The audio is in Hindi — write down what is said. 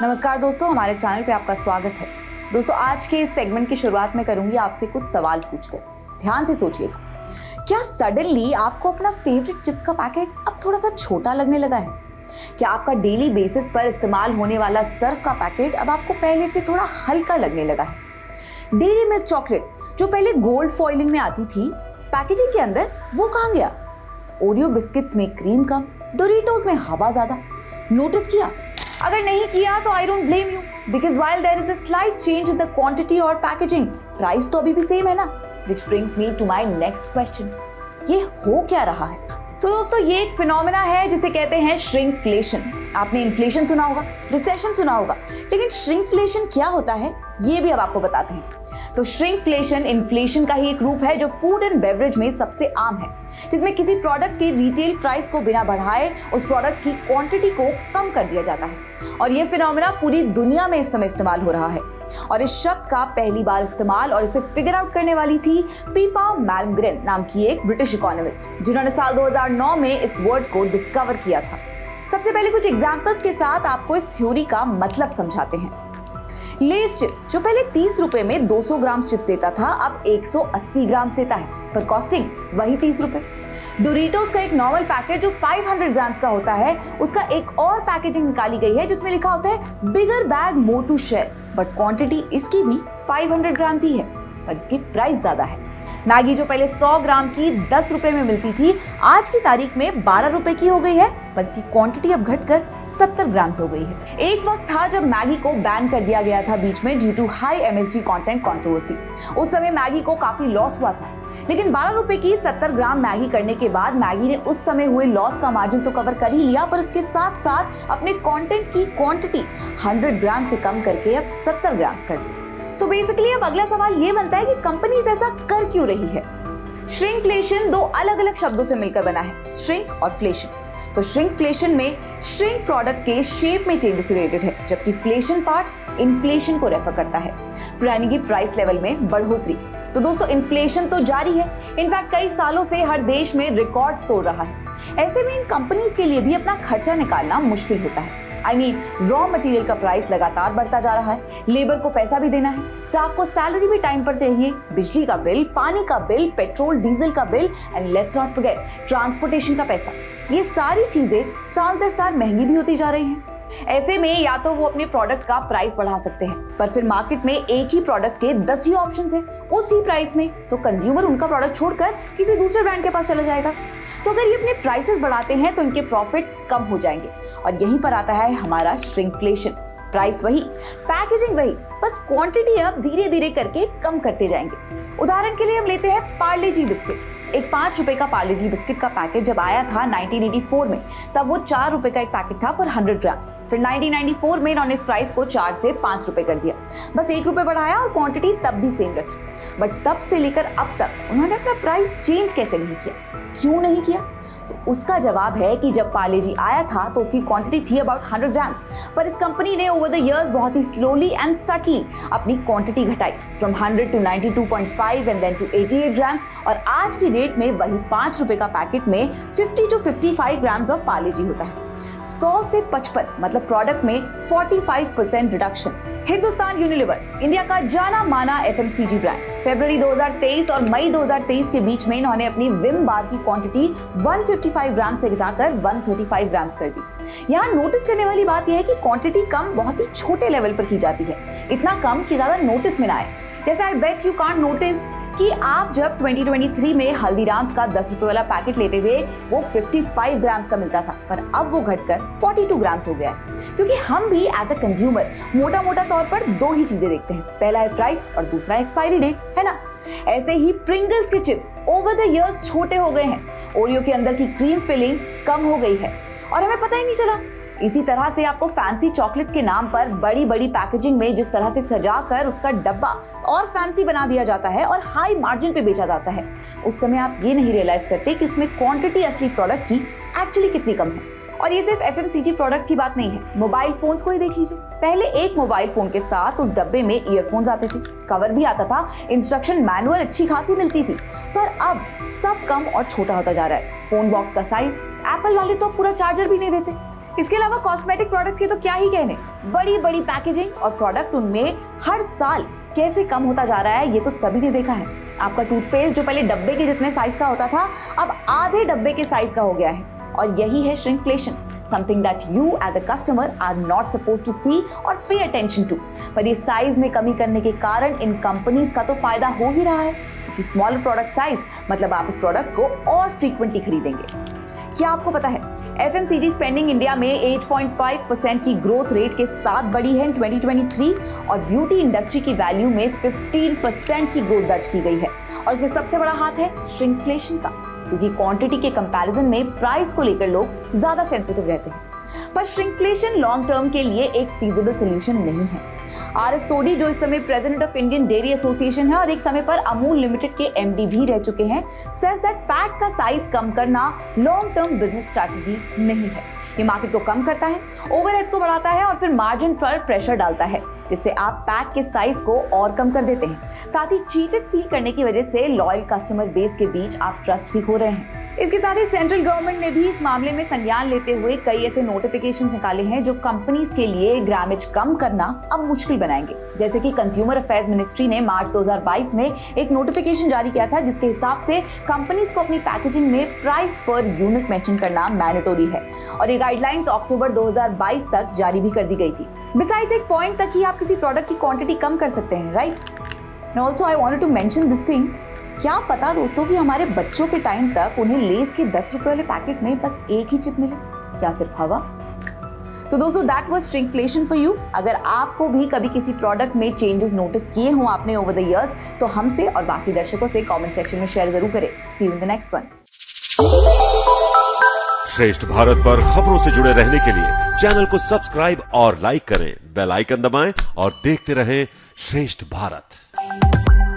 नमस्कार दोस्तों, हमारे चैनल पे आपका स्वागत है। दोस्तों, आज के इस सेगमेंट की शुरुआत में करूंगी आपसे कुछ सवाल पूछकर। ध्यान से सोचिएगा, क्या सडनली आपको अपना फेवरेट चिप्स का पैकेट अब थोड़ा सा छोटा लगने लगा है? क्या आपका डेली बेसिस पर इस्तेमाल होने वाला सर्फ का पैकेट अब आपको पहले से थोड़ा हल्का लगने लगा है? डेयरी मिल्क चॉकलेट जो पहले गोल्ड फॉइलिंग में आती थी पैकेजिंग के अंदर, वो कहां गया? ओरियो बिस्किट्स में क्रीम कम, डोरिटोस में हवा ज्यादा। नोटिस किया? अगर नहीं किया तो I don't blame you, because while there is a slight change in the quantity और पैकेजिंग, प्राइस तो अभी भी सेम है ना। Which brings me to my next question, ये हो क्या रहा है? तो दोस्तों, ये एक फिनोमेना है जिसे कहते हैं श्रिंकफ्लेशन। आपने इन्फ्लेशन सुना होगा, रिसेशन सुना होगा, लेकिन श्रिंकफ्लेशन क्या होता है ये भी अब आपको बताते हैं। तो श्रिंकफ्लेशन इन्फ्लेशन का ही एक रूप है जो फूड एंड बेवरेज में सबसे आम है, जिसमें किसी प्रोडक्ट के रिटेल प्राइस को बिना बढ़ाए उस प्रोडक्ट की क्वांटिटी को कम कर दिया जाता है। और ये फिनोमेना पूरी दुनिया में इस समय इस्तेमाल हो रहा है। और इस शब्द का पहली बार इस्तेमाल और इसे फिगर आउट करने वाली थी पीपा मैलमग्रेन नाम की एक ब्रिटिश इकोनॉमिस्ट, जिन्होंने साल 2009 में इस वर्ड को डिस्कवर किया था। सबसे पहले कुछ एग्जांपल्स के साथ आपको इस थ्योरी का मतलब समझाते हैं। लेस चिप्स जो पहले 30 रुपए में 200 ग्राम चिप्स देता था, अब 180 ग्राम देता है, पर कॉस्टिंग वही 30 रुपए। डोरिटोस का एक नॉर्मल पैकेट जो 500 ग्राम्स का होता है, उसका एक और पैकेजिंग निकाली गई है जिसमें लिखा होता है bigger bag more to share, but quantity इसकी भी 500 ग्राम्स ही है, पर इसकी प्राइस ज्यादा है। मैगी जो पहले 100 ग्राम की 10 रुपए में मिलती थी, आज की तारीख में 12 रुपए की हो गई है, पर इसकी क्वांटिटी अब घटकर 70 ग्राम्स हो गई है। एक वक्त था जब मैगी को बैन कर दिया गया था बीच में due to high MSG content controversy. उस समय मैगी को काफी लॉस हुआ था, लेकिन 12 रुपए की 70 ग्राम मैगी करने के बाद मैगी ने उस समय हुए लॉस का मार्जिन तो कवर कर ही लिया, पर उसके साथ साथ अपने कंटेंट की क्वांटिटी 100 ग्राम से कम करके अब 70 ग्राम्स कर दी। सो बेसिकली अब अगला सवाल ये बनता है कि कंपनीज ऐसा कर क्यों रही है? श्रिंकफ्लेशन दो अलग अलग शब्दों से मिलकर बना है, श्रिंक और फ्लेशन। तो श्रिंकफ्लेशन में श्रिंक प्रोडक्ट के शेप में चेंजेस रिलेटेड है, जबकि फ्लेशन पार्ट इन्फ्लेशन को रेफर करता है, यानी कि प्राइस लेवल में बढ़ोतरी। तो दोस्तों, इन्फ्लेशन तो जारी है, इनफैक्ट कई सालों से हर देश में रिकॉर्ड्स तोड़ रहा है। ऐसे में इन कंपनीज के लिए भी अपना खर्चा निकालना मुश्किल होता है। रॉ मटेरियल का प्राइस लगातार बढ़ता जा रहा है, लेबर को पैसा भी देना है, स्टाफ को सैलरी भी टाइम पर चाहिए, बिजली का बिल, पानी का बिल, पेट्रोल डीजल का bill, and let's not forget transportation का पैसा। ये सारी चीजें साल दर साल महंगी भी होती जा रही हैं। ऐसे में या तो वो अपने प्रोडक्ट का प्राइस बढ़ा सकते हैं, पर फिर मार्केट में एक ही प्रोडक्ट के 10 ही ऑप्शंस हैं उसी प्राइस में, तो कंज्यूमर उनका प्रोडक्ट छोड़कर किसी दूसरे ब्रांड के पास चला जाएगा। तो अगर ये अपने प्राइसेस बढ़ाते हैं तो इनके प्रॉफिट्स कम हो जाएंगे, और यहीं पर आता है हमारा श्रिंकफ्लेशन। प्राइस वही, पैकेजिंग वही, बस क्वांटिटी अब धीरे धीरे करके कम करते जाएंगे। उदाहरण के लिए हम लेते हैं पार्ले जी बिस्किट। एक 5 रुपए का पार्ले जी बिस्किट का पैकेट जब आया था 1984 में, तब वो 4 रुपए का एक पैकेट था फॉर 100 ग्राम्स। फिर 1994 में इन्होंने इस प्राइस को 4 से 5 रुपए कर दिया, बस 1 रुपए बढ़ाया और क्वांटिटी तब भी सेम रखी। बट तब से लेकर अब तक उन्होंने अपना प्राइस चेंज कैसे नहीं किया? क्यों नहीं किया? तो उसका जवाब है कि जब पार्ले जी आया था तो उसकी क्वांटिटी थी अबाउट 100 ग्राम्स, पर इस कंपनी ने ओवर द इयर्स बहुत ही स्लोली एंड सटली अपनी क्वांटिटी घटाई from 100 to 92.5 and then to 88 grams, और आज की डेट में वही 5 रुपए का पैकेट में 50 टू 55 ग्राम्स ऑफ पार्ले जी होता है। 100 से 55 मतलब प्रोडक्ट में 45% रिडक्शन। हिंदुस्तान यूनिलीवर, इंडिया का जाना माना FMCG ब्रांड, फरवरी 2023 और मई 2023 के बीच में इन्होंने अपनी विम बार की क्वांटिटी 155 ग्राम से घटाकर 135 ग्राम्स कर दी। यहाँ नोटिस करने वाली बात यह है कि क्वांटिटी कम बहुत ही छोटे लेवल पर की जाती है, इतना कम कि ज्यादा नोटिस में ना आए। जैसे आई बेट यू कांट नोटिस कि आप जब 2023 में हल्दीराम्स का 10 रुपए वाला पैकेट लेते थे, वो 55 ग्राम्स का मिलता था, पर अब वो घटकर 42 ग्राम्स हो गया है। क्योंकि हम भी एज अ कंज्यूमर मोटा मोटा तौर पर दो ही चीजें देखते हैं, पहला है प्राइस और दूसरा एक्सपायरी डेट, है ना। ऐसे ही प्रिंगल्स के चिप्स ओवर द इयर्स छोटे हो गए हैं, ओरियो के अंदर की क्रीम फिलिंग कम हो गई है और हमें पता ही नहीं चला। इसी तरह से आपको फैंसी चॉकलेट्स के नाम पर बड़ी बड़ी पैकेजिंग में जिस तरह से सजाकर उसका डब्बा और फैंसी बना दिया जाता है और हाई मार्जिन पे बेचा जाता है, उस समय आप ये नहीं रियलाइज करते कि उसमें क्वांटिटी असली प्रोडक्ट की एक्चुअली कितनी कम है। और ये सिर्फ FMCG प्रोडक्ट की बात नहीं है, मोबाइल फोन्स को ही देख लीजिए। पहले एक मोबाइल फोन के साथ उस डब्बे में ईयरफोन्स आते थे, कवर भी आता था, इंस्ट्रक्शन मैनुअल अच्छी खासी मिलती थी, पर अब सब कम और छोटा होता जा रहा है। फोन बॉक्स का साइज, एप्पल वाले तो पूरा चार्जर भी नहीं देते। इसके अलावा कॉस्मेटिक प्रोडक्ट्स की तो क्या ही कहने, बड़ी बड़ी पैकेजिंग और प्रोडक्ट उनमें हर साल कैसे कम होता जा रहा है ये तो सभी ने देखा है। आपका टूथपेस्ट जो पहले डब्बे के जितने साइज का होता था अब आधे डब्बे के साइज का हो गया है, और यही है shrinkflation, something that you as a customer are not supposed to see और पे अटेंशन टू। पर ये साइज में कमी करने के कारण इन कंपनीज का तो फायदा हो ही रहा है, क्योंकि स्मॉलर प्रोडक्ट साइज मतलब आप इस प्रोडक्ट को और फ्रीक्वेंटली खरीदेंगे। क्या आपको पता है FMCG स्पेंडिंग इंडिया में 8.5% की ग्रोथ रेट के साथ बढ़ी है इन 2023, और ब्यूटी इंडस्ट्री की वैल्यू में 15% की ग्रोथ दर्ज की गई है। और इसमें सबसे बड़ा हाथ है श्रिंकफ्लेशन का, क्योंकि क्वांटिटी के कंपैरिजन में प्राइस को लेकर लोग ज्यादा सेंसिटिव रहते हैं। पर श्रिंकफ्लेशन लॉन्ग टर्म के लिए एक फीजिबल सोल्यूशन नहीं है। RS सोडी जो इस समय president of Indian dairy association है और एक समय पर अमूल लिमिटेड के MD भी रह चुके हैं, सेज दैट पैक का साइज कम करना लॉन्ग टर्म बिजनेस स्ट्रैटेजी नहीं है। ये मार्केट को कम करता है, ओवरहेड्स को बढ़ाता है और फिर मार्जिन पर प्रेशर डालता है, जिससे आप पैक के साइज को और कम कर देते हैं। साथ ही चीटेड फील करने की वजह से लॉयल कस्टमर बेस के बीच आप ट्रस्ट भी खो रहे हैं। इसके साथ ही सेंट्रल गवर्नमेंट ने भी इस मामले में संज्ञान लेते हुए कई ऐसे नोटिफिकेशंस निकाले हैं जो कंपनीज के लिए ग्रामेज कम करना अब मुश्किल बनाएंगे। जैसे कि कंज्यूमर अफेयर्स मिनिस्ट्री ने मार्च 2022 में एक नोटिफिकेशन जारी किया था, जिसके हिसाब से कंपनीज को अपनी पैकेजिंग में प्राइस पर यूनिट मेंशन करना मैंडेटरी है, और ये गाइडलाइंस अक्टूबर 2022 तक जारी भी कर दी गई थी। बिसाइड्स एक पॉइंट तक ही आप किसी प्रोडक्ट की क्वांटिटी कम कर सकते हैं, right? And also I wanted to mention this thing, क्या पता दोस्तों कि हमारे बच्चों के टाइम तक उन्हें लेस के 10 रुपए वाले पैकेट में बस एक ही चिप मिले, क्या सिर्फ हवा? तो दोस्तों that was shrinkflation for you. अगर आपको भी कभी किसी प्रोडक्ट में चेंजेस नोटिस किए हों आपने ओवर द इयर्स, तो हमसे और बाकी दर्शकों से कमेंट सेक्शन में शेयर जरूर करें। See you in the next one. श्रेष्ठ भारत पर खबरों से जुड़े रहने के लिए चैनल को सब्सक्राइब और लाइक करें, बेल आइकन दबाएं और देखते रहें श्रेष्ठ भारत।